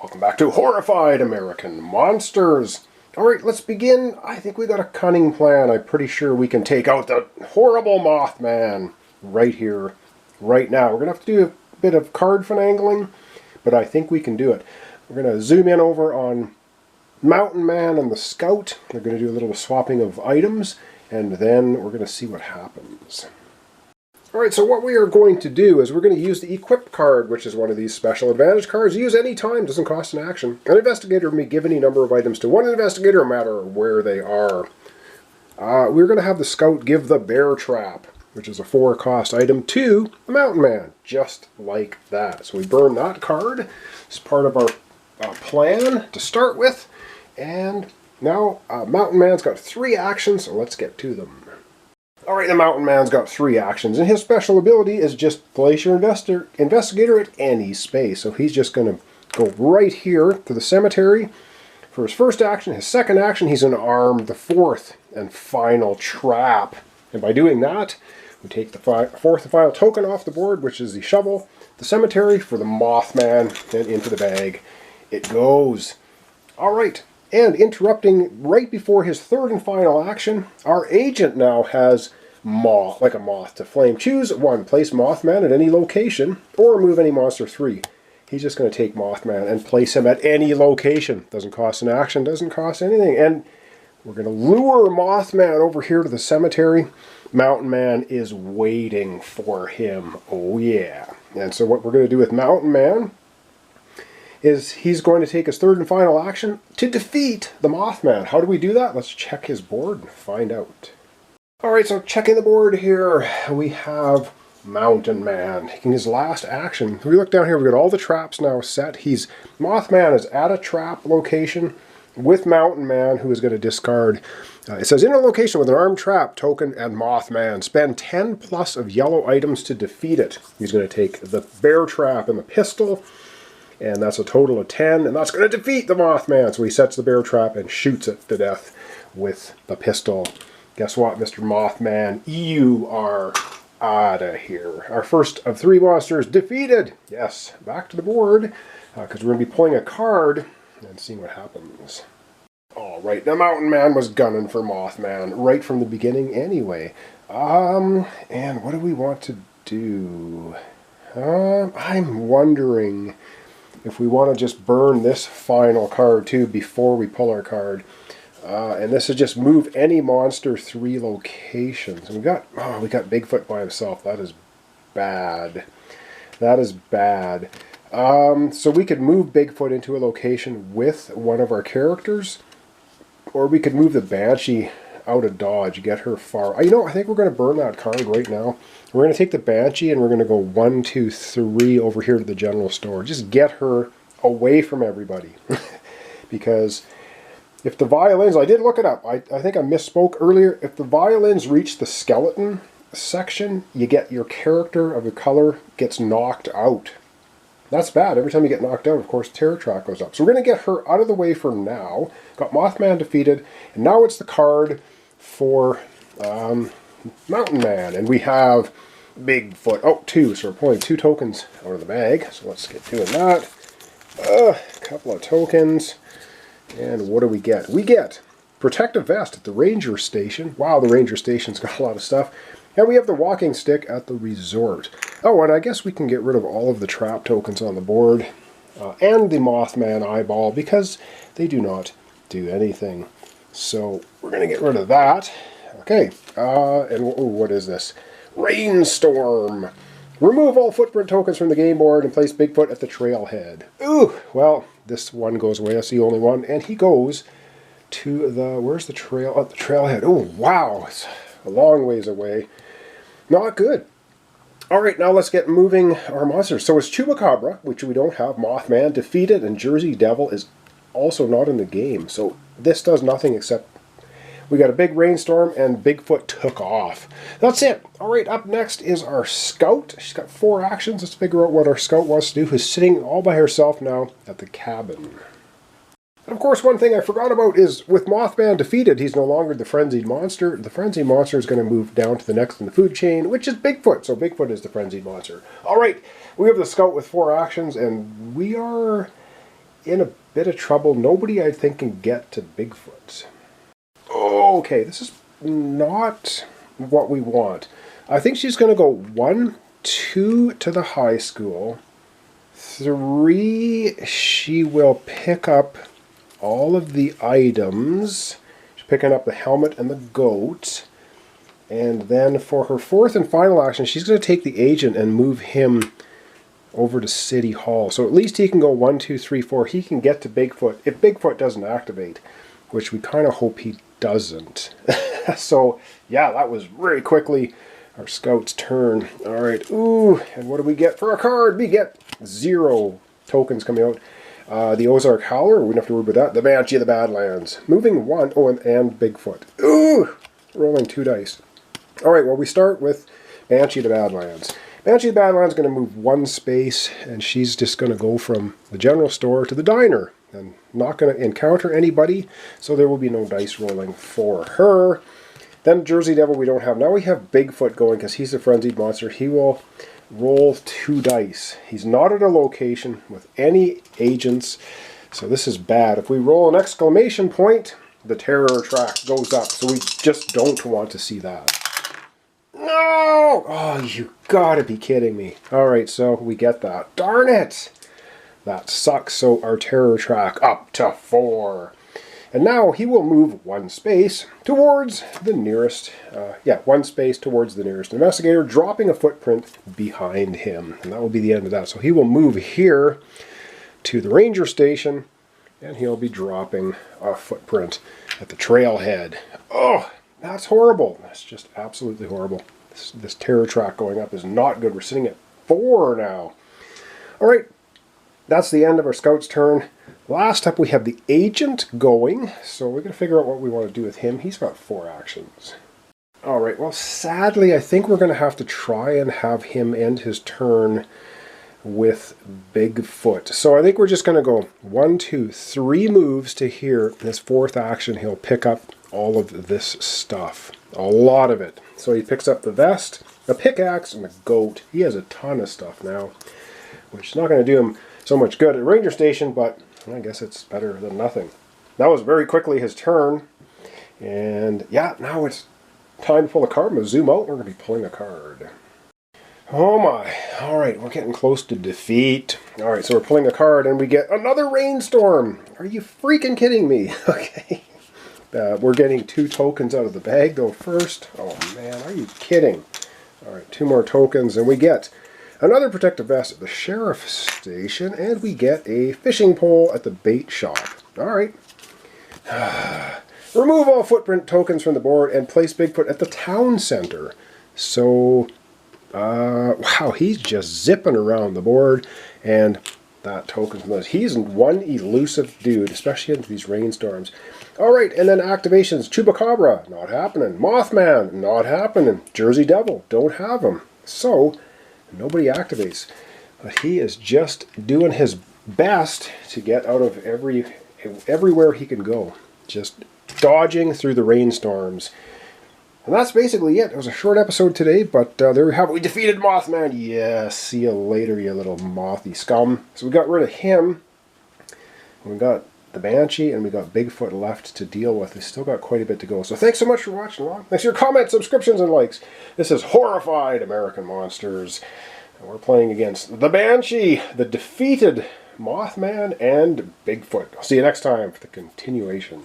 Welcome back to Horrified American Monsters. Alright, let's begin. I think we got a cunning plan. I'm pretty sure we can take out the horrible Mothman right here, right now. We're going to have to do a bit of card finagling, but I think we can do it. We're going to zoom in over on Mountain Man and the Scout. We're going to do a little swapping of items, and then we're going to see what happens. Alright, so what we are going to do is we're going to use the Equip card, which is one of these special advantage cards. Use any time, doesn't cost an action. An investigator may give any number of items to one investigator, no matter where they are. We're going to have the Scout give the Bear Trap, which is a 4-cost item, to the Mountain Man, just like that. So we burn that card as part of our plan to start with. And now Mountain Man's got 3 actions, so let's get to them. Alright, the Mountain Man's got 3 actions, and his special ability is just place your investigator at any space. So he's just going to go right here to the cemetery for his first action. His second action, he's going to arm the 4th and final trap. And by doing that, we take the 4th and final token off the board, which is the shovel, the cemetery for the Mothman, and into the bag it goes. Alright. And interrupting right before his 3rd and final action, our agent now has Moth, like a moth to flame. Choose 1, place Mothman at any location, or remove any monster 3. He's just going to take Mothman and place him at any location. Doesn't cost an action, doesn't cost anything. And we're going to lure Mothman over here to the cemetery. Mountain Man is waiting for him. Oh yeah. And so what we're going to do with Mountain Man is he's going to take his 3rd and final action to defeat the Mothman. How do we do that? Let's check his board and find out. Alright, so checking the board here, we have Mountain Man taking his last action. If we look down here, we've got all the traps now set. Mothman is at a trap location with Mountain Man, who is going to discard. It says, in a location with an armed trap, token, and Mothman. Spend 10 plus of yellow items to defeat it. He's going to take the Bear Trap and the pistol. And that's a total of 10, and that's going to defeat the Mothman. So he sets the Bear Trap and shoots it to death with the pistol. Guess what, Mr. Mothman? You are out of here. Our first of 3 monsters defeated. Yes, back to the board, because we're going to be pulling a card and seeing what happens. Alright, the Mountain Man was gunning for Mothman right from the beginning anyway. And what do we want to do? I'm wondering if we want to just burn this final card too before we pull our card. And this is just move any monster 3 locations. And we got Bigfoot by himself. That is bad. That is bad. So we could move Bigfoot into a location with one of our characters, or we could move the Banshee out of dodge, get her far. I think we're going to burn that card right now. We're going to take the Banshee and we're going to go 1, 2, 3 over here to the general store. Just get her away from everybody. Because if the violins, I did look it up, I think I misspoke earlier. If the violins reach the skeleton section, you get your character of the color gets knocked out. That's bad. Every time you get knocked out, of course, terror track goes up. So we're going to get her out of the way for now. Got Mothman defeated, and now it's the card for Mountain Man. And we have Bigfoot. Oh, 2. So we're pulling 2 tokens out of the bag. So let's get doing that. A couple of tokens. And what do we get? We get Protective Vest at the Ranger Station. Wow, the Ranger Station's got a lot of stuff. And we have the Walking Stick at the Resort. Oh, and I guess we can get rid of all of the trap tokens on the board. And the Mothman Eyeball, because they do not do anything. So we're going to get rid of that. Okay, and what is this? Rainstorm. Remove all footprint tokens from the game board and place Bigfoot at the trailhead. Ooh, well, this one goes away. That's the only one. And he goes to the, where's the trail? At the trailhead. Oh, wow. It's a long ways away. Not good. Alright, now let's get moving our monsters. So it's Chupacabra, which we don't have. Mothman defeated, and Jersey Devil is also not in the game. So this does nothing except we got a big rainstorm, and Bigfoot took off. That's it. Alright, up next is our Scout. She's got 4 actions. Let's figure out what our Scout wants to do, who's sitting all by herself now at the cabin. And of course, one thing I forgot about is with Mothman defeated, he's no longer the Frenzied Monster. The Frenzied Monster is going to move down to the next in the food chain, which is Bigfoot. So Bigfoot is the Frenzied Monster. Alright, we have the Scout with 4 actions, and we are in a bit of trouble. Nobody, I think, can get to Bigfoot. Okay, this is not what we want. I think she's going to go 1, 2 to the high school. 3, she will pick up all of the items. She's picking up the helmet and the goat. And then for her 4th and final action, she's going to take the agent and move him over to City Hall. So at least he can go 1, 2, 3, 4. He can get to Bigfoot if Bigfoot doesn't activate, which we kind of hope he doesn't. So yeah, that was very quickly our scout's turn. All right, ooh, and what do we get for a card? We get 0 tokens coming out. The Ozark Howler, we don't have to worry about that. The Banshee of the Badlands. Moving 1, oh, and Bigfoot. Ooh, rolling 2 dice. All right, well, we start with Banshee of the Badlands. Banshee of the Badlands is going to move 1 space, and she's just going to go from the general store to the diner. And not going to encounter anybody, so there will be no dice rolling for her. Then Jersey Devil we don't have. Now we have Bigfoot going because he's a frenzied monster. He will roll 2 dice. He's not at a location with any agents, so this is bad. If we roll an exclamation point, the terror track goes up, so we just don't want to see that. No! Oh, you gotta be kidding me. Alright, so we get that. Darn it! That sucks, so our terror track up to 4. And now he will move 1 space towards the nearest, 1 space towards the nearest investigator, dropping a footprint behind him. And that will be the end of that. So he will move here to the ranger station, and he'll be dropping a footprint at the trailhead. Oh, that's horrible. That's just absolutely horrible. This terror track going up is not good. We're sitting at 4 now. All right. That's the end of our scout's turn. Last up we have the agent going, so we're going to figure out what we want to do with him. He's got 4 actions. Alright, well sadly I think we're going to have to try and have him end his turn with Bigfoot. So I think we're just going to go 1, 2, 3 moves to here. His 4th action he'll pick up all of this stuff. A lot of it. So he picks up the vest, a pickaxe, and a goat. He has a ton of stuff now, which is not going to do him so much good at Ranger Station, but I guess it's better than nothing. That was very quickly his turn. And yeah, now it's time to pull a card. I'm going to zoom out. We're going to be pulling a card. Oh my. Alright, we're getting close to defeat. Alright, so we're pulling a card and we get another rainstorm. Are you freaking kidding me? Okay. We're getting 2 tokens out of the bag though first. Oh man, are you kidding? Alright, 2 more tokens and we get another protective vest at the sheriff's station, and we get a fishing pole at the bait shop. Alright. Remove all footprint tokens from the board and place Bigfoot at the town center. So, wow, he's just zipping around the board, and that token from those. He's one elusive dude, especially in these rainstorms. Alright, and then activations. Chupacabra, not happening. Mothman, not happening. Jersey Devil, don't have him. So, nobody activates, but he is just doing his best to get out of everywhere he can go. Just dodging through the rainstorms. And that's basically it. It was a short episode today, but there we have it. We defeated Mothman. Yeah, see you later, you little mothy scum. So we got rid of him. We got the Banshee, and we got Bigfoot left to deal with. We still got quite a bit to go. So thanks so much for watching along. Thanks for your comments, subscriptions, and likes. This is Horrified American Monsters. And we're playing against the Banshee, the defeated Mothman, and Bigfoot. I'll see you next time for the continuation.